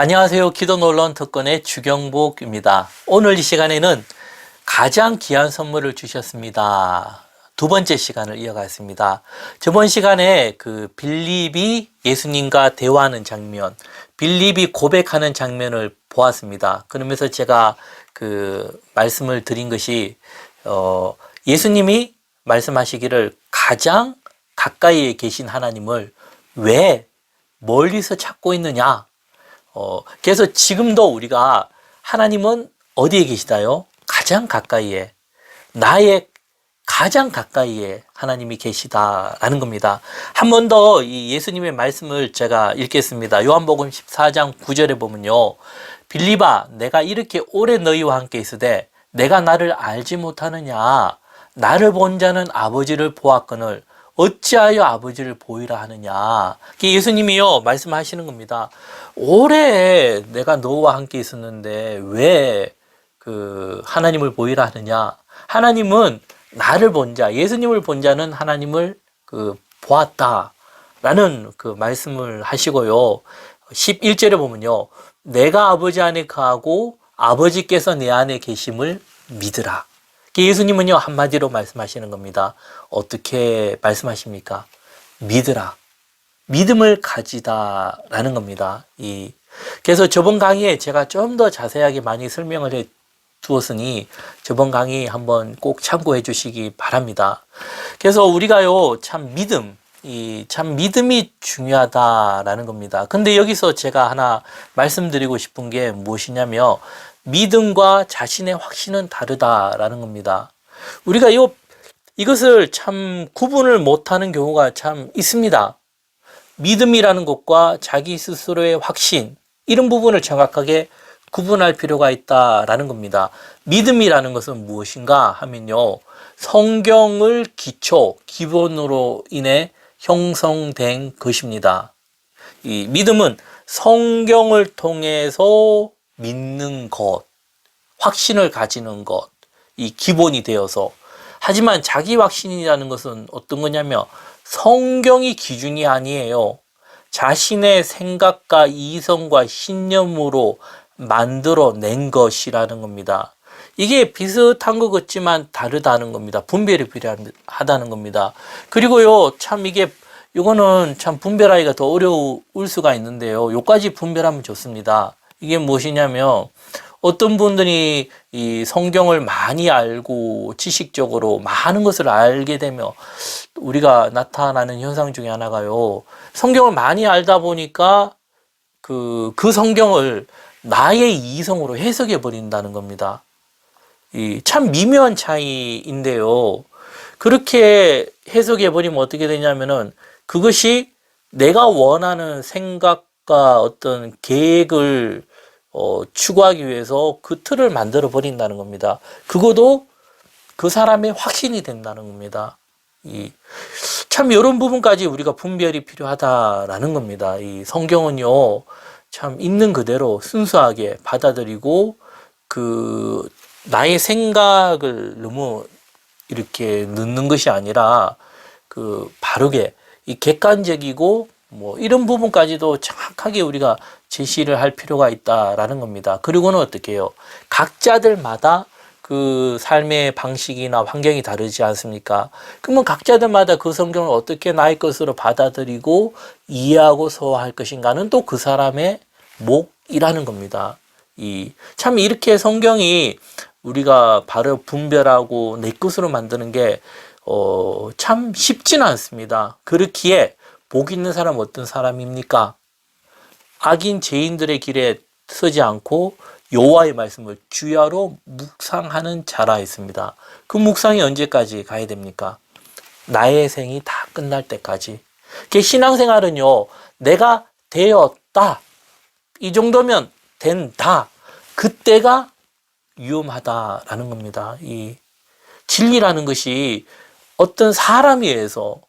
안녕하세요. 기도논란 특권의 주경복입니다. 오늘 이 시간에는 가장 귀한 선물을 주셨습니다. 두 번째 시간을 이어가겠습니다. 저번 시간에 빌립이 예수님과 대화하는 장면, 빌립이 고백하는 장면을 보았습니다. 그러면서 제가 말씀을 드린 것이, 예수님이 말씀하시기를 가장 가까이에 계신 하나님을 왜 멀리서 찾고 있느냐? 그래서 지금도 우리가 하나님은 어디에 계시다요? 가장 가까이에, 나의 가장 가까이에 하나님이 계시다라는 겁니다. 한 번 더 이 예수님의 말씀을 제가 읽겠습니다. 요한복음 14장 9절에 보면요. 빌립아, 내가 이렇게 오래 너희와 함께 있으되 내가 나를 알지 못하느냐? 나를 본 자는 아버지를 보았거늘 어찌하여 아버지를 보이라 하느냐. 예수님이요 말씀하시는 겁니다. 오래 내가 너와 함께 있었는데 왜 하나님을 보이라 하느냐. 하나님은 나를 본 자, 예수님을 본 자는 하나님을 보았다라는 말씀을 하시고요. 11절에 보면요. 내가 아버지 안에 거하고 아버지께서 내 안에 계심을 믿으라. 예수님은요 한마디로 말씀하시는 겁니다. 어떻게 말씀하십니까? 믿으라. 믿음을 가지다라는 겁니다. 그래서 저번 강의에 제가 좀 더 자세하게 많이 설명을 해 두었으니 저번 강의 한번 꼭 참고해 주시기 바랍니다. 그래서 우리가요 참 믿음이 중요하다라는 겁니다. 근데 여기서 제가 하나 말씀드리고 싶은 게 무엇이냐면 믿음과 자신의 확신은 다르다라는 겁니다. 우리가 이것을 참 구분을 못하는 경우가 참 있습니다. 믿음이라는 것과 자기 스스로의 확신, 이런 부분을 정확하게 구분할 필요가 있다라는 겁니다. 믿음이라는 것은 무엇인가 하면요. 성경을 기본으로 인해 형성된 것입니다. 이 믿음은 성경을 통해서 믿는 것, 확신을 가지는 것, 이 기본이 되어서. 하지만 자기 확신이라는 것은 어떤 거냐면 성경이 기준이 아니에요. 자신의 생각과 이성과 신념으로 만들어낸 것이라는 겁니다. 이게 비슷한 것 같지만 다르다는 겁니다. 분별이 필요하다는 겁니다. 그리고요, 이거는 참 분별하기가 더 어려울 수가 있는데요. 요까지 분별하면 좋습니다. 이게 무엇이냐면, 어떤 분들이 이 성경을 많이 알고 지식적으로 많은 것을 알게 되면 우리가 나타나는 현상 중에 하나가요. 성경을 많이 알다 보니까 그 성경을 나의 이성으로 해석해 버린다는 겁니다. 참 미묘한 차이인데요. 그렇게 해석해 버리면 어떻게 되냐면은 그것이 내가 원하는 생각과 어떤 계획을 추구하기 위해서 그 틀을 만들어 버린다는 겁니다. 그것도 그 사람의 확신이 된다는 겁니다. 참 이런 부분까지 우리가 분별이 필요하다라는 겁니다. 이 성경은요, 참 있는 그대로 순수하게 받아들이고 나의 생각을 너무 이렇게 넣는 것이 아니라 바르게 이 객관적이고 이런 부분까지도 정확하게 우리가 제시를 할 필요가 있다라는 겁니다. 그리고는 어떻게 해요? 각자들마다 그 삶의 방식이나 환경이 다르지 않습니까? 그러면 각자들마다 그 성경을 어떻게 나의 것으로 받아들이고 이해하고 소화할 것인가는 또 그 사람의 몫이라는 겁니다. 참 이렇게 성경이 우리가 바로 분별하고 내 것으로 만드는 게 참 쉽지는 않습니다. 그렇기에 복 있는 사람은 어떤 사람입니까? 악인 죄인들의 길에 서지 않고 여호와의 말씀을 주야로 묵상하는 자라 했습니다. 그 묵상이 언제까지 가야 됩니까? 나의 생이 다 끝날 때까지. 신앙생활은요, 내가 되었다, 이 정도면 된다, 그때가 위험하다라는 겁니다. 이 진리라는 것이 어떤 사람에 의해서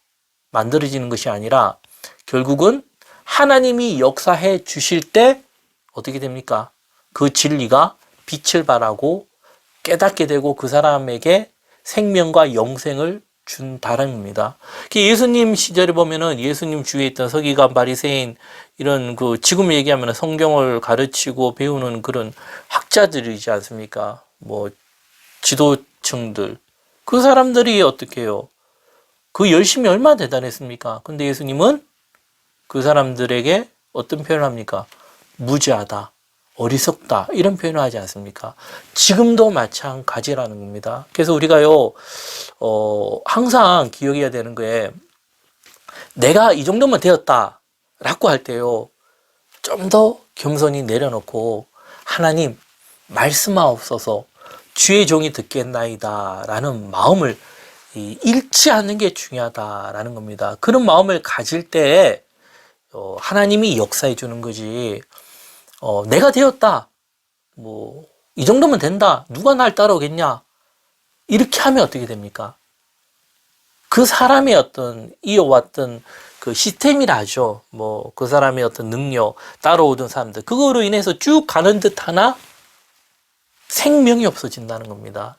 만들어지는 것이 아니라 결국은 하나님이 역사해 주실 때 어떻게 됩니까? 그 진리가 빛을 발하고 깨닫게 되고 그 사람에게 생명과 영생을 준다는 겁니다. 예수님 시절에 보면은 예수님 주위에 있던 서기관, 바리새인 이런 지금 얘기하면 성경을 가르치고 배우는 그런 학자들이지 않습니까? 뭐 지도층들 그 사람들이 어떻게 해요? 그 열심이 얼마나 대단했습니까? 근데 예수님은 그 사람들에게 어떤 표현을 합니까? 무지하다, 어리석다 이런 표현을 하지 않습니까? 지금도 마찬가지라는 겁니다. 그래서 우리가요 항상 기억해야 되는 거에 내가 이 정도면 되었다 라고 할 때요 좀 더 겸손히 내려놓고 하나님 말씀하옵소서 주의 종이 듣겠나이다 라는 마음을 잃지 않는 게 중요하다라는 겁니다. 그런 마음을 가질 때 하나님이 역사해 주는 거지 내가 되었다 뭐 이 정도면 된다 누가 날 따라오겠냐 이렇게 하면 어떻게 됩니까? 그 사람의 어떤 이어왔던 그 시스템이라 하죠. 뭐 그 사람의 어떤 능력 따라오던 사람들 그거로 인해서 쭉 가는 듯 하나 생명이 없어진다는 겁니다.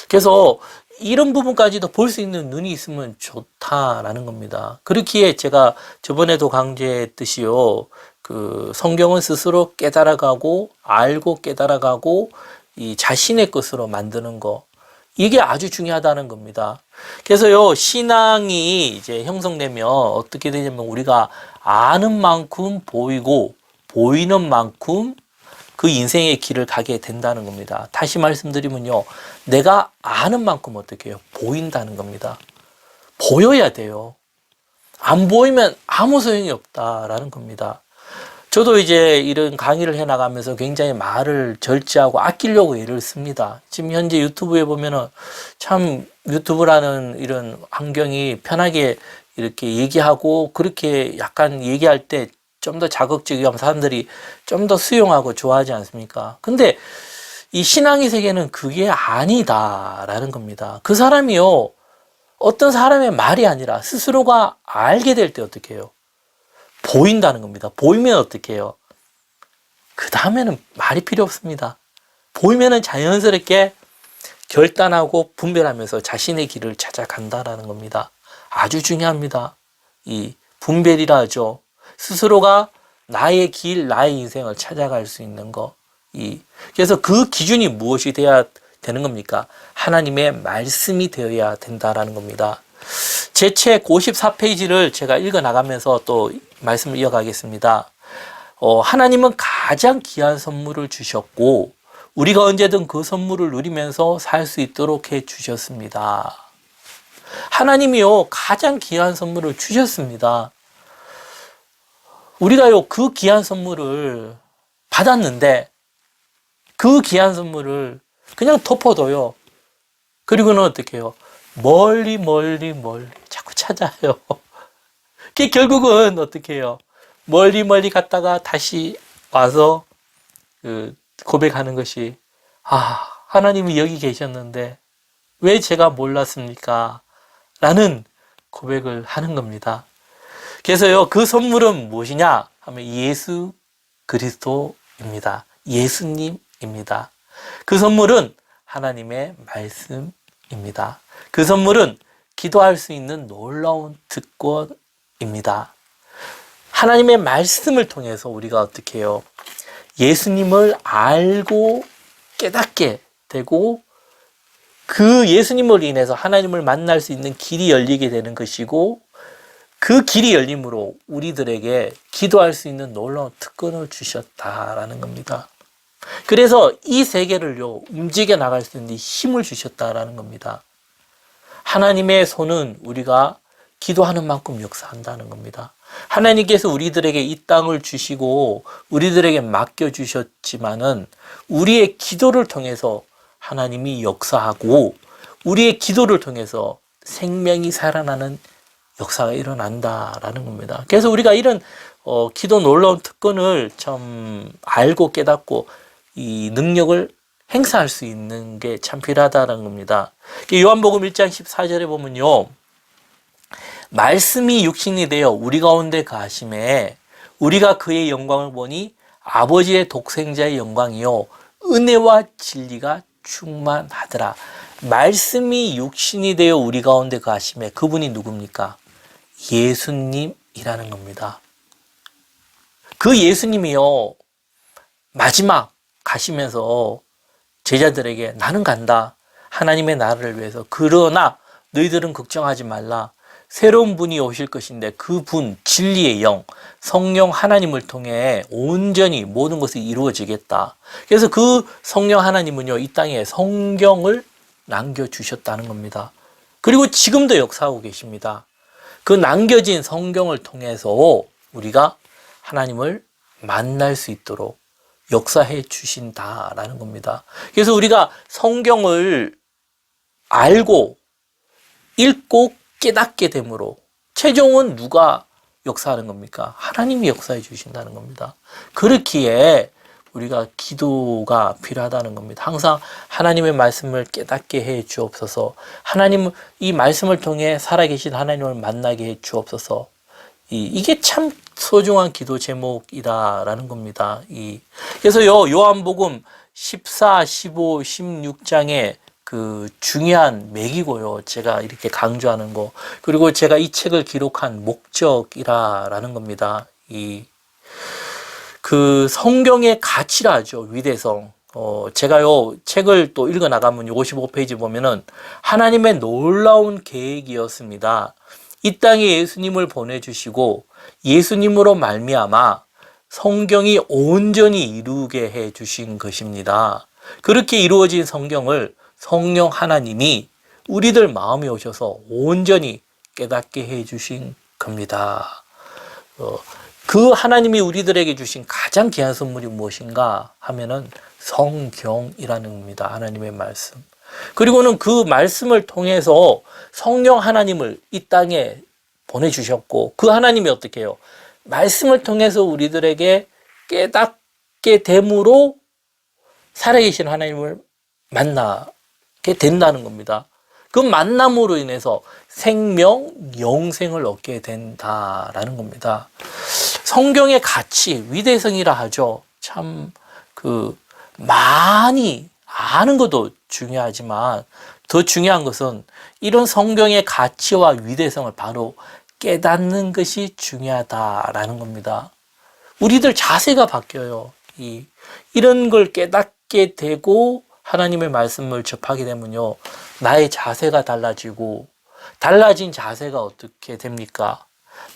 그래서 이런 부분까지도 볼 수 있는 눈이 있으면 좋다라는 겁니다. 그렇기에 제가 저번에도 강조했듯이요. 그 성경은 스스로 깨달아가고 알고 깨달아가고 이 자신의 것으로 만드는 거 이게 아주 중요하다는 겁니다. 그래서요 신앙이 이제 형성되면 어떻게 되냐면 우리가 아는 만큼 보이고 보이는 만큼 그 인생의 길을 가게 된다는 겁니다. 다시 말씀드리면요 내가 아는 만큼 어떻게 해요? 보인다는 겁니다. 보여야 돼요. 안 보이면 아무 소용이 없다라는 겁니다. 저도 이제 이런 강의를 해나가면서 굉장히 말을 절제하고 아끼려고 애를 씁니다. 지금 현재 유튜브에 보면은 참 유튜브라는 이런 환경이 편하게 이렇게 얘기하고 그렇게 약간 얘기할 때 좀 더 자극적이고 사람들이 좀 더 수용하고 좋아하지 않습니까? 근데 이 신앙의 세계는 그게 아니다라는 겁니다. 그 사람이요, 어떤 사람의 말이 아니라 스스로가 알게 될 때 어떻게 해요? 보인다는 겁니다. 보이면 어떻게 해요? 그 다음에는 말이 필요 없습니다. 보이면은 자연스럽게 결단하고 분별하면서 자신의 길을 찾아간다라는 겁니다. 아주 중요합니다. 이 분별이라 하죠. 스스로가 나의 길, 나의 인생을 찾아갈 수 있는 거. 그래서 그 기준이 무엇이 돼야 되는 겁니까? 하나님의 말씀이 되어야 된다라는 겁니다. 제 책 54페이지를 제가 읽어 나가면서 또 말씀을 이어가겠습니다. 하나님은 가장 귀한 선물을 주셨고 우리가 언제든 그 선물을 누리면서 살 수 있도록 해 주셨습니다. 하나님이요 가장 귀한 선물을 주셨습니다. 우리가요 그 귀한 선물을 받았는데 그 귀한 선물을 그냥 덮어둬요. 그리고는 어떻게 해요? 멀리 자꾸 찾아요. 그게 결국은 어떻게 해요? 멀리 갔다가 다시 와서 고백하는 것이 하나님이 여기 계셨는데 왜 제가 몰랐습니까? 라는 고백을 하는 겁니다. 그래서요 그 선물은 무엇이냐 하면 예수 그리스도입니다. 예수님입니다. 그 선물은 하나님의 말씀입니다. 그 선물은 기도할 수 있는 놀라운 특권입니다. 하나님의 말씀을 통해서 우리가 어떻게 해요? 예수님을 알고 깨닫게 되고 그 예수님을 인해서 하나님을 만날 수 있는 길이 열리게 되는 것이고 그 길이 열림으로 우리들에게 기도할 수 있는 놀라운 특권을 주셨다라는 겁니다. 그래서 이 세계를요 움직여 나갈 수 있는 힘을 주셨다라는 겁니다. 하나님의 손은 우리가 기도하는 만큼 역사한다는 겁니다. 하나님께서 우리들에게 이 땅을 주시고 우리들에게 맡겨주셨지만은 우리의 기도를 통해서 하나님이 역사하고 우리의 기도를 통해서 생명이 살아나는 역사가 일어난다라는 겁니다. 그래서 우리가 이런 기도 놀라운 특권을 참 알고 깨닫고 이 능력을 행사할 수 있는 게 참 필요하다는 겁니다. 요한복음 1장 14절에 보면요. 말씀이 육신이 되어 우리 가운데 가심에 우리가 그의 영광을 보니 아버지의 독생자의 영광이요 은혜와 진리가 충만하더라 말씀이 육신이 되어 우리 가운데 가심에 그분이 누굽니까? 예수님이라는 겁니다. 그 예수님이요, 마지막 가시면서 제자들에게 나는 간다. 하나님의 나라를 위해서. 그러나 너희들은 걱정하지 말라. 새로운 분이 오실 것인데 그분, 진리의 영, 성령 하나님을 통해 온전히 모든 것이 이루어지겠다. 그래서 그 성령 하나님은요, 이 땅에 성경을 남겨주셨다는 겁니다. 그리고 지금도 역사하고 계십니다. 그 남겨진 성경을 통해서 우리가 하나님을 만날 수 있도록 역사해 주신다라는 겁니다. 그래서 우리가 성경을 알고 읽고 깨닫게 되므로 최종은 누가 역사하는 겁니까? 하나님이 역사해 주신다는 겁니다. 그렇기에 우리가 기도가 필요하다는 겁니다. 항상 하나님의 말씀을 깨닫게 해 주옵소서. 하나님, 이 말씀을 통해 살아계신 하나님을 만나게 해 주옵소서. 이게 참 소중한 기도 제목이다라는 겁니다. 그래서 요한복음 14, 15, 16장에 그 중요한 맥이고요. 제가 이렇게 강조하는 거. 그리고 제가 이 책을 기록한 목적이라는 겁니다. 그 성경의 가치라 하죠. 위대성. 제가요, 책을 또 읽어 나가면 55페이지 보면은 하나님의 놀라운 계획이었습니다. 이 땅에 예수님을 보내주시고 예수님으로 말미암아 성경이 온전히 이루게 해 주신 것입니다. 그렇게 이루어진 성경을 성령 하나님이 우리들 마음에 오셔서 온전히 깨닫게 해 주신 겁니다. 그 하나님이 우리들에게 주신 가장 귀한 선물이 무엇인가 하면은 성경이라는 겁니다. 하나님의 말씀. 그리고는 그 말씀을 통해서 성령 하나님을 이 땅에 보내주셨고, 그 하나님이 어떻게 해요? 말씀을 통해서 우리들에게 깨닫게 됨으로 살아계신 하나님을 만나게 된다는 겁니다. 그 만남으로 인해서 생명, 영생을 얻게 된다라는 겁니다. 성경의 가치, 위대성이라 하죠. 참, 많이 아는 것도 중요하지만 더 중요한 것은 이런 성경의 가치와 위대성을 바로 깨닫는 것이 중요하다라는 겁니다. 우리들 자세가 바뀌어요. 이런 걸 깨닫게 되고 하나님의 말씀을 접하게 되면요, 나의 자세가 달라지고, 달라진 자세가 어떻게 됩니까?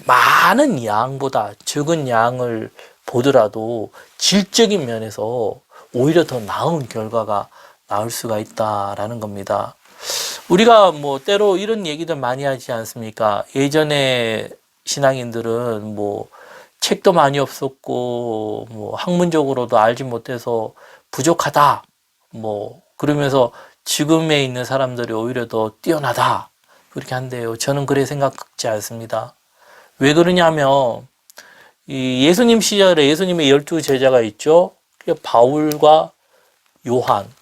많은 양보다 적은 양을 보더라도 질적인 면에서 오히려 더 나은 결과가 나올 수가 있다라는 겁니다. 우리가 뭐 때로 이런 얘기들 많이 하지 않습니까? 예전에 신앙인들은 뭐 책도 많이 없었고 뭐 학문적으로도 알지 못해서 부족하다 뭐 그러면서 지금에 있는 사람들이 오히려 더 뛰어나다 그렇게 한대요. 저는 그래 생각지 않습니다. 왜 그러냐면 이 예수님 시절에 예수님의 12 제자가 있죠. 바울과 요한.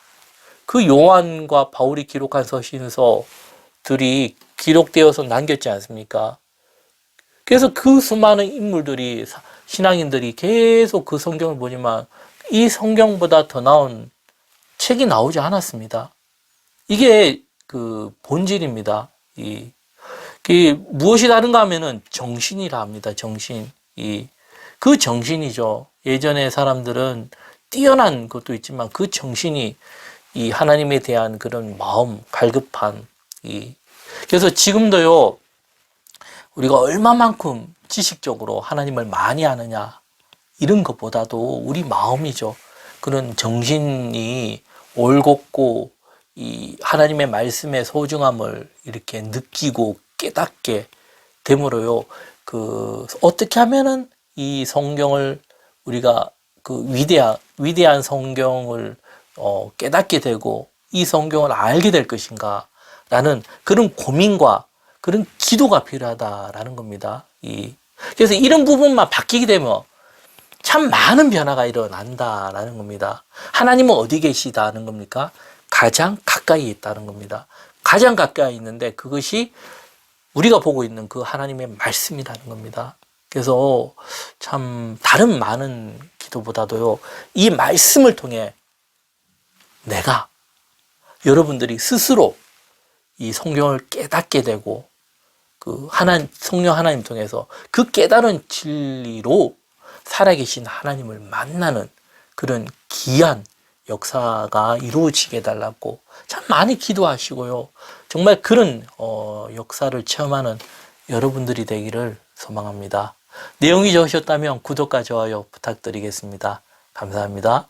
그 요한과 바울이 기록한 서신서들이 기록되어서 남겼지 않습니까? 그래서 그 수많은 인물들이, 신앙인들이 계속 그 성경을 보지만 이 성경보다 더 나은 책이 나오지 않았습니다. 이게 그 본질입니다. 무엇이 다른가 하면은 정신이라 합니다. 정신. 그 정신이죠. 예전에 사람들은 뛰어난 것도 있지만 그 정신이 이 하나님에 대한 그런 마음, 갈급한 그래서 지금도요, 우리가 얼마만큼 지식적으로 하나님을 많이 아느냐, 이런 것보다도 우리 마음이죠. 그런 정신이 올곧고, 이 하나님의 말씀의 소중함을 이렇게 느끼고 깨닫게 됨으로요, 어떻게 하면은 이 성경을 우리가 위대한 성경을 깨닫게 되고 이 성경을 알게 될 것인가 라는 그런 고민과 그런 기도가 필요하다라는 겁니다. 그래서 이런 부분만 바뀌게 되면 참 많은 변화가 일어난다라는 겁니다. 하나님은 어디 계시다는 겁니까? 가장 가까이 있다는 겁니다. 가장 가까이 있는데 그것이 우리가 보고 있는 그 하나님의 말씀이라는 겁니다. 그래서 참 다른 많은 기도보다도요, 이 말씀을 통해 내가 여러분들이 스스로 이 성경을 깨닫게 되고 그 성령 하나님 통해서 그 깨달은 진리로 살아계신 하나님을 만나는 그런 귀한 역사가 이루어지게 해달라고 참 많이 기도하시고요. 정말 그런 역사를 체험하는 여러분들이 되기를 소망합니다. 내용이 좋으셨다면 구독과 좋아요 부탁드리겠습니다. 감사합니다.